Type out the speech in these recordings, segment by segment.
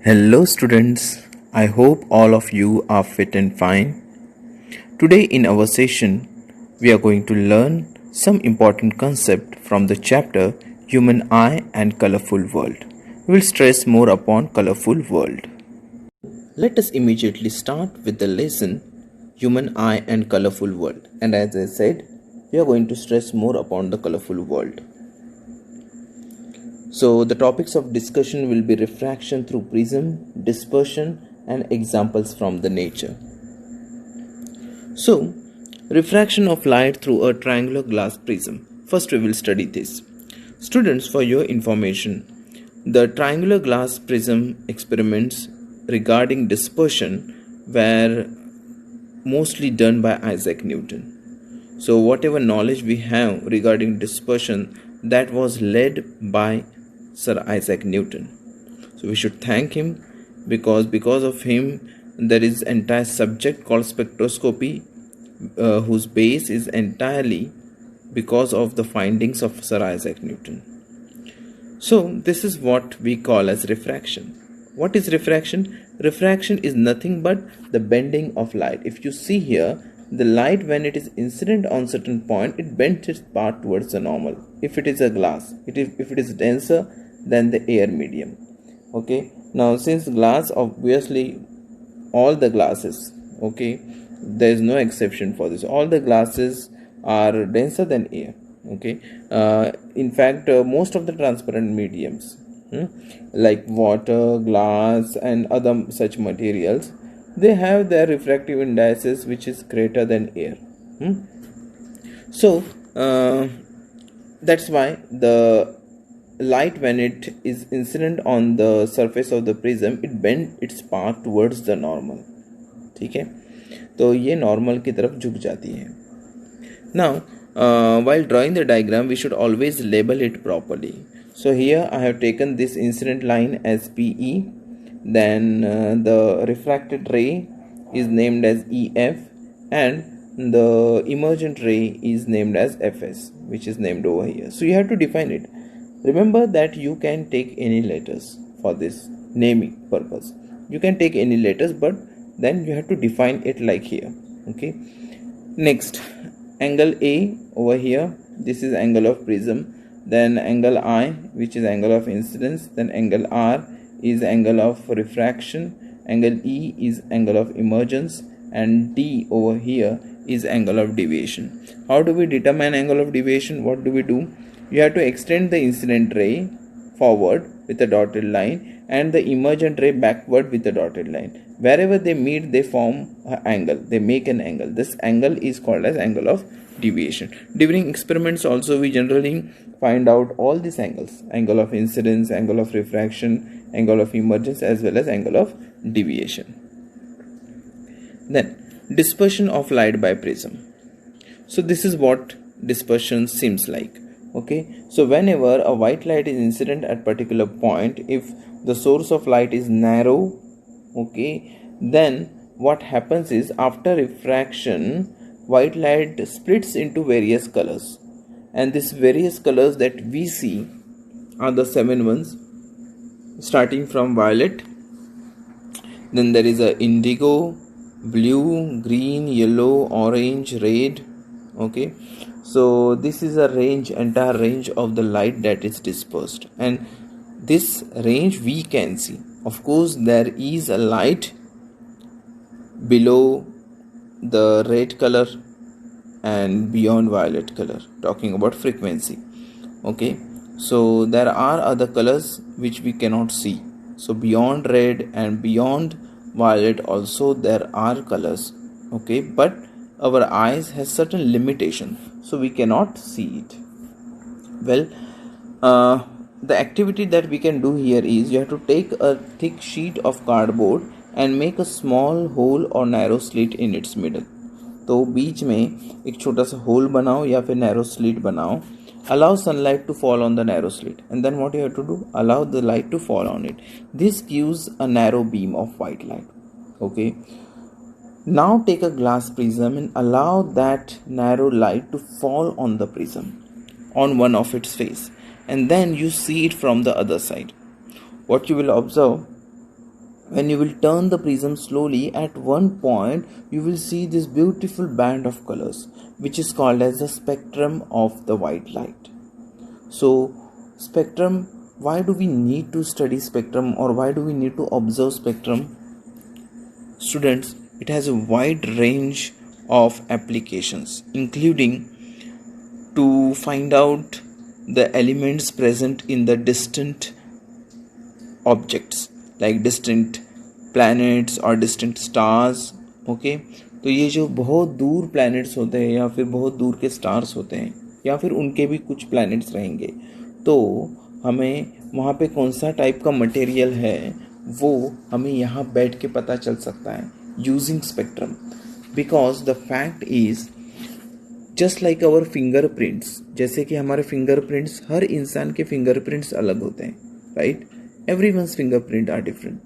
Hello students, I hope all of you are fit and fine. Today in our session, we are going to learn some important concept from the chapter Human Eye and Colorful World. We will stress more upon colorful world. Let us immediately start with the lesson Human Eye and Colorful World. And as I said, we are going to stress more upon the colorful world. So the topics of discussion will be refraction through prism, dispersion, and examples from the nature. So, refraction of light through a triangular glass prism. First we will study this. Students, for your information, the triangular glass prism experiments regarding dispersion were mostly done by Isaac Newton. So whatever knowledge we have regarding dispersion, that was led by Sir Isaac Newton. So we should thank him because of him there is entire subject called spectroscopy whose base is entirely because of the findings of Sir Isaac Newton. So this is what we call as refraction. What is refraction? Refraction is nothing but the bending of light. If you see here, the light, when it is incident on certain point, it bends its path towards the normal. If it is a glass, if it is denser than the air medium. Okay, now since glass, obviously all the glasses, okay, there is no exception for this, all the glasses are denser than air. Okay, in fact most of the transparent mediums like water, glass and other such materials, they have their refractive indices which is greater than air. So that's why the light, when it is incident on the surface of the prism, it bends its path towards the normal. ठीक है, तो ये normal की तरफ झुक जाती है. Now while drawing the diagram, we should always label it properly. So here I have taken this incident line as PE, then the refracted ray is named as EF, and the emergent ray is named as FS, which is named over here. So you have to define it. Remember that you can take any letters for this naming purpose. You can take any letters, but then you have to define it like here. Okay. Next, angle A over here, this is angle of prism. Then angle I, which is angle of incidence. Then angle R is angle of refraction. Angle E is angle of emergence, and D over here is angle of deviation. How do we determine angle of deviation? What do we do? You have to extend the incident ray forward with a dotted line and the emergent ray backward with a dotted line. Wherever they meet, they form an angle. They make an angle. This angle is called as angle of deviation. During experiments also, we generally find out all these angles: angle of incidence, angle of refraction, angle of emergence, as well as angle of deviation. Then dispersion of light by prism. So this is what dispersion seems like. Okay, so whenever a white light is incident at particular point, if the source of light is narrow, okay, then what happens is after refraction, white light splits into various colors, and these various colors that we see are the 7 ones, starting from violet. Then there is a indigo, blue, green, yellow, orange, red. Okay, so this is a range, entire range of the light that is dispersed, and this range we can see. Of course, there is a light below the red color and beyond violet color, talking about frequency. Okay, so there are other colors which we cannot see. So beyond red and beyond violet also there are colors. Okay, but our eyes has certain limitation, so we cannot see it. Well, the activity that we can do here is you have to take a thick sheet of cardboard and make a small hole or narrow slit in its middle. तो बीच में एक छोटा सा whole बनाओ या फिर narrow slit बनाओ. Allow sunlight to fall on the narrow slit, and then what you have to do? Allow the light to fall on it. This gives a narrow beam of white light. Okay. Now take a glass prism and allow that narrow light to fall on the prism, on one of its face, and then you see it from the other side. What you will observe, when you will turn the prism slowly, at one point you will see this beautiful band of colors, which is called as the spectrum of the white light. So spectrum, why do we need to study spectrum, or why do we need to observe spectrum? Students, it has a wide range of applications, including to find out the elements present in the distant objects like distant planets or distant stars. Okay, तो ये जो बहुत दूर planets होते हैं या फिर बहुत दूर के stars होते हैं या फिर उनके भी कुछ planets रहेंगे, तो हमें वहाँ पे कौन सा टाइप का मटेरियल है वो हमें यहाँ बैठ के पता चल सकता है using spectrum. Because the fact is just like our fingerprints, जैसे कि हमारे फिंगरप्रिंट्स, हर इंसान के फिंगरप्रिंट्स अलग होते हैं, right? Everyone's fingerprint are different.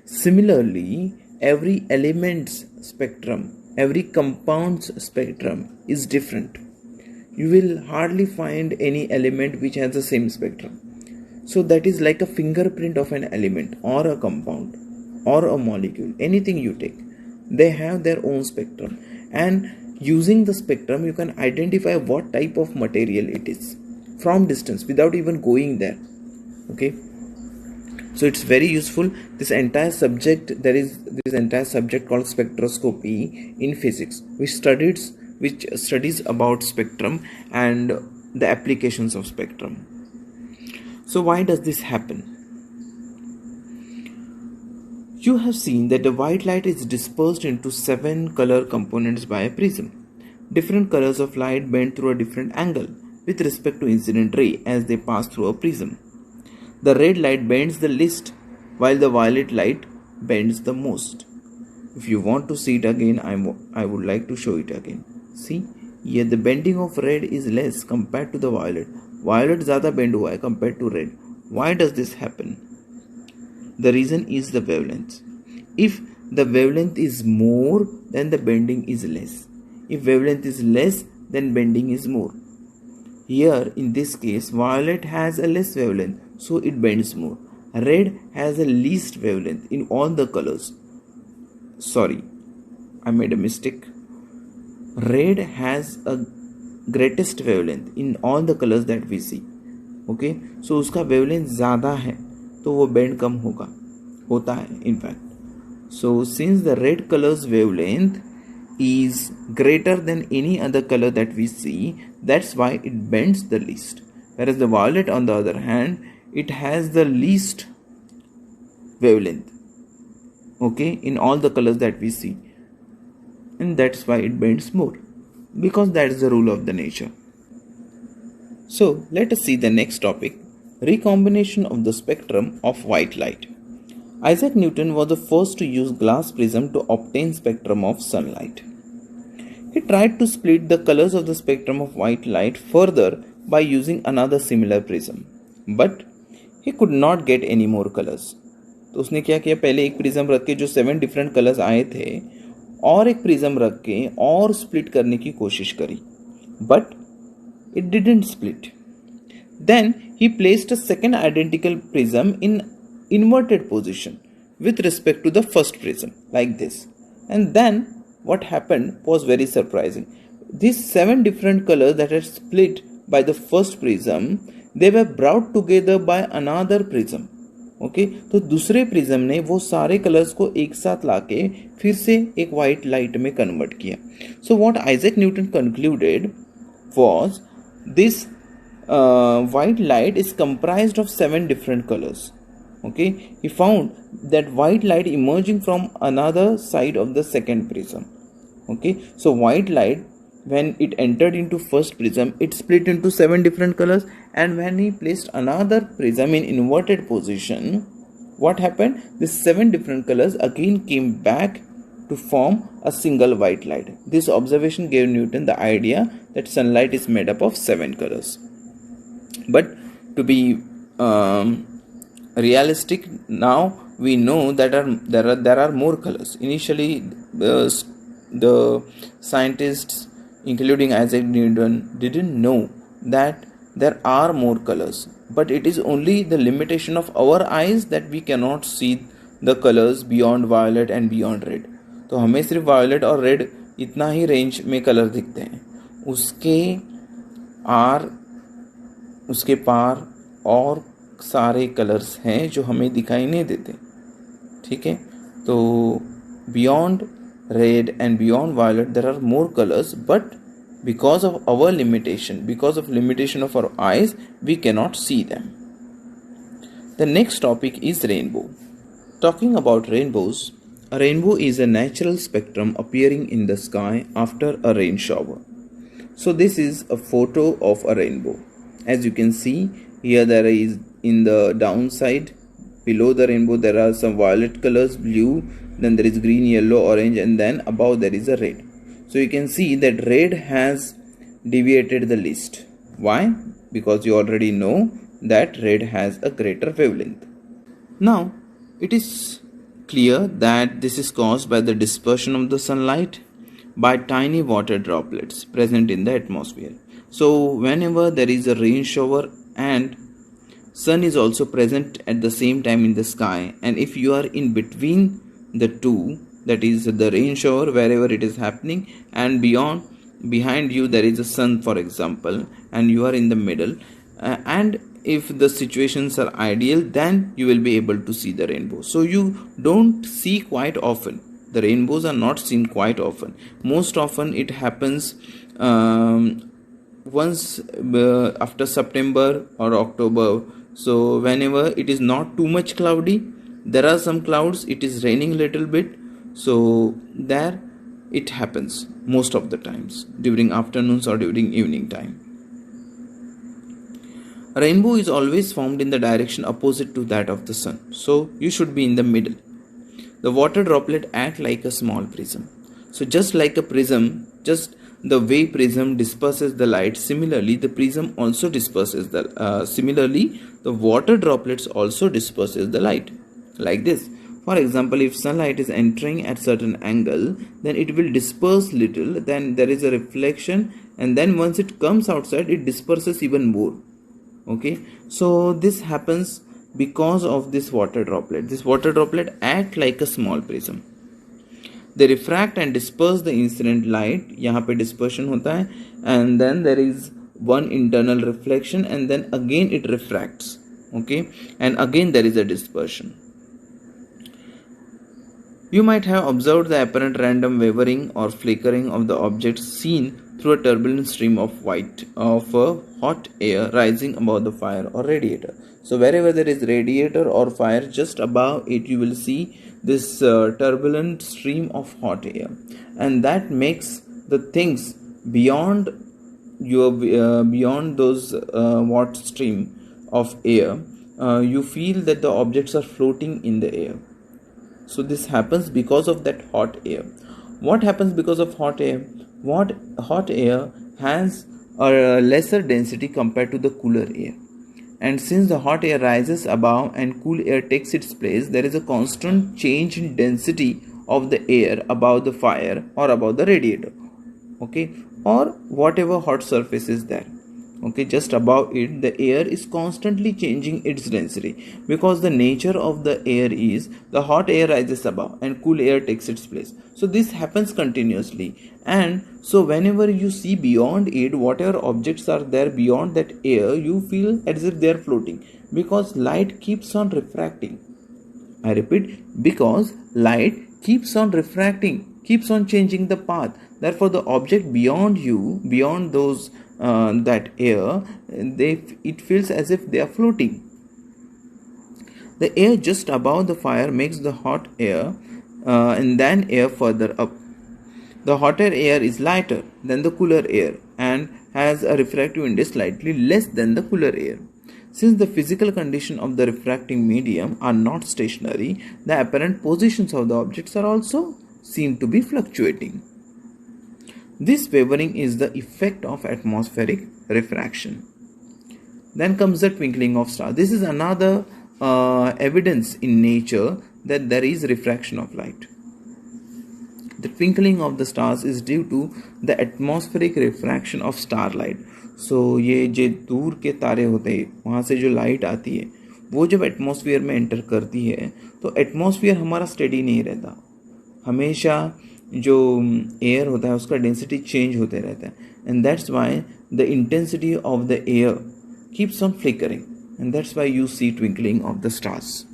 Similarly, every element's spectrum, every compound's spectrum is different. You will hardly find any element which has the same spectrum. So that is like a fingerprint of an element or a compound or a molecule. Anything you take, they have their own spectrum. And using the spectrum, you can identify what type of material it is from distance without even going there. Okay. So it's very useful. This entire subject, there is this entire subject called spectroscopy in physics, which studies about spectrum and the applications of spectrum. So why does this happen? You have seen that the white light is dispersed into 7 color components by a prism. Different colors of light bend through a different angle with respect to incident ray as they pass through a prism. The red light bends the least, while the violet light bends the most. If you want to see it again, I would like to show it again. See, here the bending of red is less compared to the violet. Violet ज़्यादा bend हुआ है compared to red. Why does this happen? The reason is the wavelength. If the wavelength is more, then the bending is less. If wavelength is less, then bending is more. Here, in this case, violet has a less wavelength, so it bends more. Red has a least wavelength in all the colors. Sorry, I made a mistake. Red has a greatest wavelength in all the colors that we see. Okay, so उसका wavelength ज़्यादा है, तो वो bend कम होता है in fact. So since the red color's wavelength is greater than any other color that we see, that's why it bends the least. Whereas the violet, on the other hand, it has the least wavelength, okay, in all the colors that we see, and that's why it bends more, because that is the rule of the nature. So let us see the next topic, recombination of the spectrum of white light. Isaac Newton was the first to use glass prism to obtain spectrum of sunlight. He tried to split the colors of the spectrum of white light further by using another similar prism, but he could not get any more colors. तो उसने क्या किया, पहले एक prism रख के जो 7 different colours आए थे, और एक प्रिज्म रख के और स्प्लिट करने की कोशिश करी, but it didn't split. Then he placed a second identical prism in inverted position with respect to the first prism, like this. And then what happened was very surprising. These 7 different colors that are split by the first prism, they were brought together by another prism. Okay, तो दूसरे prism ने वो सारे colours को एक साथ लाके फिर से एक वाइट लाइट में कन्वर्ट किया. So what Isaac Newton concluded was this white light is comprised of 7 different colors. Okay, he found that white light emerging from another side of the second prism. Okay, so white light, when it entered into first prism, it split into 7 different colors, and when he placed another prism in inverted position, what happened? These 7 different colors again came back to form a single white light. This observation gave Newton the idea that sunlight is made up of 7 colors. But to be realistic, now we know that there are more colors. Initially, the scientists, including Isaac Newton, didn't know that there are more colors. But it is only the limitation of our eyes that we cannot see the colors beyond violet and beyond red. तो हमें सिर्फ violet और red इतना ही range में colour दिखते हैं, उसके पार और सारे कलर्स हैं जो हमें दिखाई नहीं देते. ठीक है, तो beyond red and beyond violet there are more colors, but because of our limitation, because of limitation of our eyes, we cannot see them. The next topic is rainbow. Talking about rainbows, a rainbow is a natural spectrum appearing in the sky after a rain shower. So this is a photo of a rainbow. As you can see here, there is in the downside below the rainbow there are some violet colors, blue, then there is green, yellow, orange, and then above there is a red. So you can see that red has deviated the least. Why? Because you already know that red has a greater wavelength. Now it is clear that this is caused by the dispersion of the sunlight by tiny water droplets present in the atmosphere. So whenever there is a rain shower and sun is also present at the same time in the sky, and if you are in between the two, that is the rain shower wherever it is happening, and behind you there is a sun, for example, and you are in the middle, and if the situations are ideal, then you will be able to see the rainbow. So you don't see quite often. The rainbows are not seen quite often. Most often it happens once after September or October. So whenever it is not too much cloudy, there are some clouds, it is raining a little bit, so there it happens most of the times during afternoons or during evening time. A rainbow is always formed in the direction opposite to that of the sun, so you should be in the middle. The water droplet act like a small prism. So just like a prism, just the way prism disperses the light, similarly the prism also disperses similarly the water droplets also disperses the light, like this. For example, if sunlight is entering at certain angle, then it will disperse little, then there is a reflection, and then once it comes outside it disperses even more. Okay, so this happens because of this water droplet. This water droplet act like a small prism. They refract and disperse the incident light. यहाँ पे dispersion होता है, and then there is one internal reflection, and then again it refracts. Okay, and again there is a dispersion. You might have observed the apparent random wavering or flickering of the object seen through a turbulent stream of hot air rising above the fire or radiator. So wherever there is radiator or fire, just above it you will see this turbulent stream of hot air, and that makes the things beyond those watt stream of air, you feel that the objects are floating in the air. So this happens because of that hot air. What happens because of hot air? Hot air has a lesser density compared to the cooler air, and since the hot air rises above and cool air takes its place, there is a constant change in density of the air above the fire or above the radiator, okay, or whatever hot surface is there. Okay, just above it the air is constantly changing its density, because the nature of the air is the hot air rises above and cool air takes its place. So this happens continuously, and so whenever you see beyond it, whatever objects are there beyond that air, you feel as if they are floating, because light keeps on refracting. I repeat, because light keeps on refracting, keeps on changing the path. Therefore the object beyond you, beyond those that air, it feels as if they are floating. The air just above the fire makes the hot air and then air further up. The hotter air is lighter than the cooler air and has a refractive index slightly less than the cooler air. Since the physical condition of the refracting medium are not stationary, the apparent positions of the objects are also seen to be fluctuating. This wavering is the effect of atmospheric refraction. Then comes the twinkling of stars. This is another evidence in nature that there is refraction of light. The twinkling of the stars is due to the atmospheric refraction of starlight. So ये जो दूर के तारे होते हैं, वहाँ से जो लाइट आती है, वो जब एटमॉस्फेयर में एंटर करती है तो एटमॉस्फेयर हमारा स्टेडी नहीं रहता, हमेशा जो एयर होता है उसका डेंसिटी चेंज होते रहता है, and that's why the intensity of the air keeps on flickering, and that's why you see twinkling of the stars.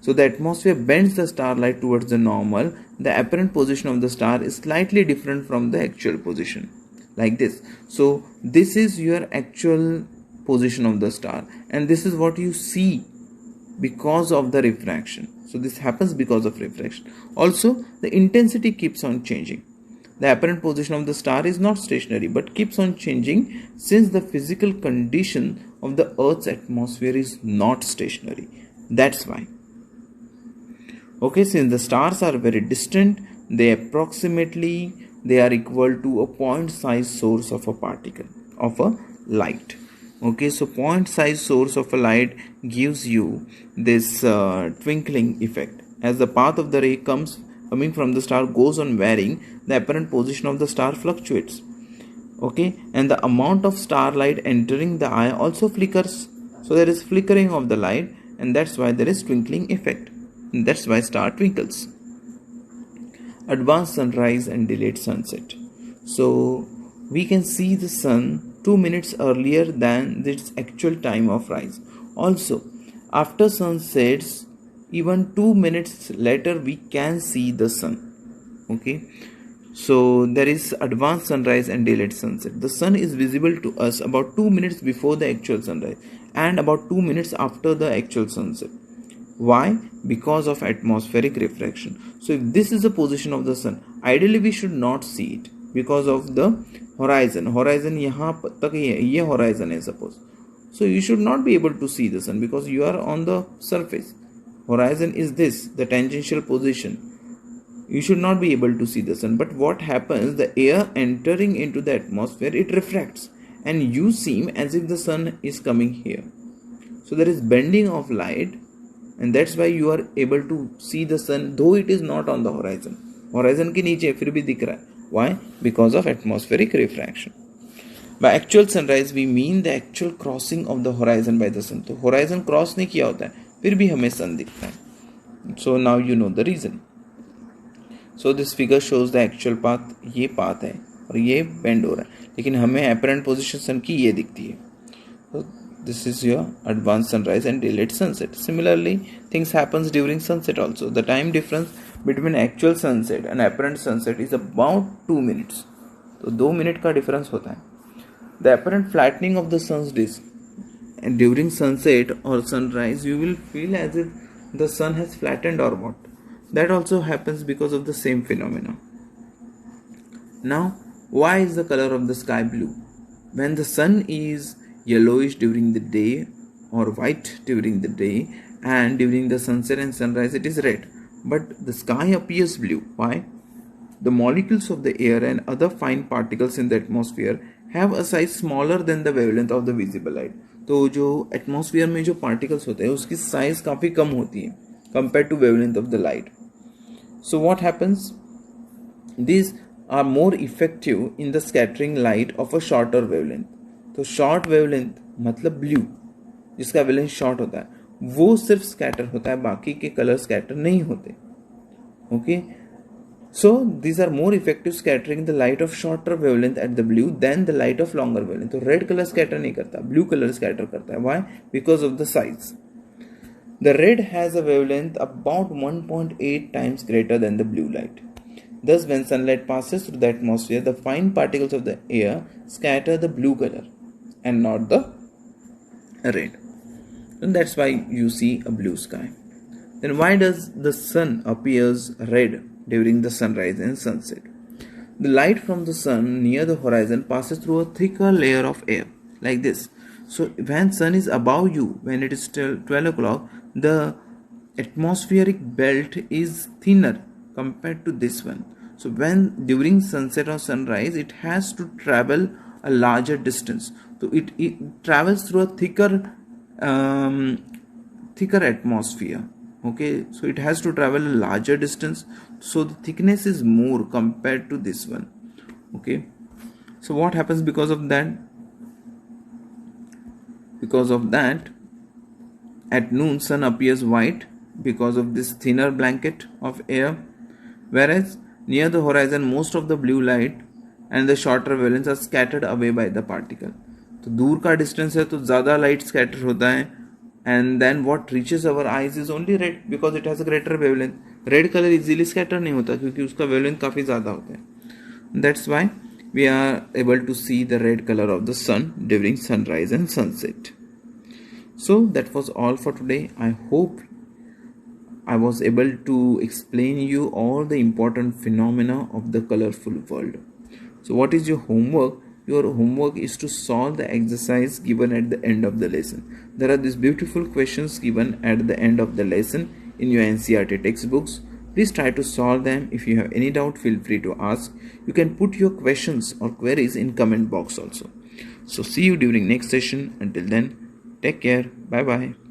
So the atmosphere bends the starlight towards the normal. The apparent position of the star is slightly different from the actual position, like this. So this is your actual position of the star, and this is what you see because of the refraction. So this happens because of refraction. Also, the intensity keeps on changing. The apparent position of the star is not stationary but keeps on changing, since the physical condition of the Earth's atmosphere is not stationary. That's why. Okay, since the stars are very distant, they are equal to a point size source of a particle of a light. Okay, so point size source of a light gives you this twinkling effect. As the path of the ray coming from the star goes on varying, the apparent position of the star fluctuates. Okay, and the amount of starlight entering the eye also flickers. So there is flickering of the light, and that's why there is twinkling effect. And that's why star twinkles. Advanced sunrise and delayed sunset. So we can see the sun 2 minutes earlier than its actual time of rise. Also, after sun sets, even 2 minutes later we can see the sun. Okay, so there is advanced sunrise and delayed sunset. The sun is visible to us about 2 minutes before the actual sunrise and about 2 minutes after the actual sunset. Why? Because of atmospheric refraction. So if this is the position of the sun, ideally we should not see it because of the horizon. Horizon यहाँ तक ही है, ये horizon है suppose. So you should not be able to see the sun because you are on the surface. Horizon is this, the tangential position. You should not be able to see the sun. But what happens? The air entering into the atmosphere, it refracts, and you seem as if the sun is coming here. So there is bending of light, and that's why you are able to see the sun though it is not on the horizon. Horizon के नीचे फिर भी दिख रहा है. Why? Because of atmospheric refraction. By actual sunrise we mean the actual crossing of the horizon by the sun. तो horizon cross नहीं किया होता है, फिर भी हमें sun दिखता है. So now you know the reason. So this figure shows the actual path. ये path है और ये bend हो रहा है, लेकिन हमें apparent position sun की ये दिखती है. So this is your advanced sunrise and delayed sunset. Similarly, things happens during sunset also. The time difference between actual sunset and apparent sunset is about 2 minutes. तो 2 मिनट का difference होता है. The apparent flattening of the sun's disk, and during sunset or sunrise you will feel as if the sun has flattened or what. That also happens because of the same phenomena. Now, why is the color of the sky blue? When the sun is yellowish during the day or white during the day, and during the sunset and sunrise it is red, but the sky appears blue. Why? The molecules of the air and other fine particles in the atmosphere have a size smaller than the wavelength of the visible light. तो जो atmosphere में जो particles होते हैं उसकी size काफ़ी कम होती है compared to wavelength of the light. So what happens? These are more effective in the scattering light of a shorter wavelength. तो शॉर्ट वेवलेंथ मतलब ब्लू, जिसका वेवलेंथ शॉर्ट होता है, वो सिर्फ स्कैटर होता है, बाकी के कलर स्कैटर नहीं होते. Okay, so these are more effective scattering the light of shorter wavelength at the blue than the light of longer wavelength. तो रेड कलर स्कैटर नहीं करता, ब्लू कलर स्कैटर करता है. Why? Because of the size. The red has a wavelength about 1.8 times greater than the blue light. Thus, when sunlight passes through the atmosphere, the fine particles of the air scatter the blue color and not the red. And that's why you see a blue sky. Then why does the sun appears red during the sunrise and sunset? The light from the sun near the horizon passes through a thicker layer of air, like this. So when sun is above you, when it is still 12 o'clock, the atmospheric belt is thinner compared to this one. So when during sunset or sunrise, it has to travel a larger distance. So it travels through a thicker atmosphere. Okay, so it has to travel a larger distance. So the thickness is more compared to this one. Okay, so what happens because of that? Because of that, At noon, sun appears white because of this thinner blanket of air, whereas near the horizon most of the blue light and the shorter wavelengths are scattered away by the particle. तो दूर का distance है तो ज़्यादा light scatter होता है, and then what reaches our eyes is only red because it has a greater wavelength. Red color easily scatter नहीं होता क्योंकि उसका wavelength काफ़ी ज़्यादा होता है. That's why we are able to see the red color of the sun during sunrise and sunset. So that was all for today. I hope I was able to explain you all the important phenomena of the colorful world. So what is your homework? Your homework is to solve the exercise given at the end of the lesson. There are these beautiful questions given at the end of the lesson in your NCERT textbooks. Please try to solve them. If you have any doubt, feel free to ask. You can put your questions or queries in comment box also. So see you during next session. Until then, take care. Bye bye.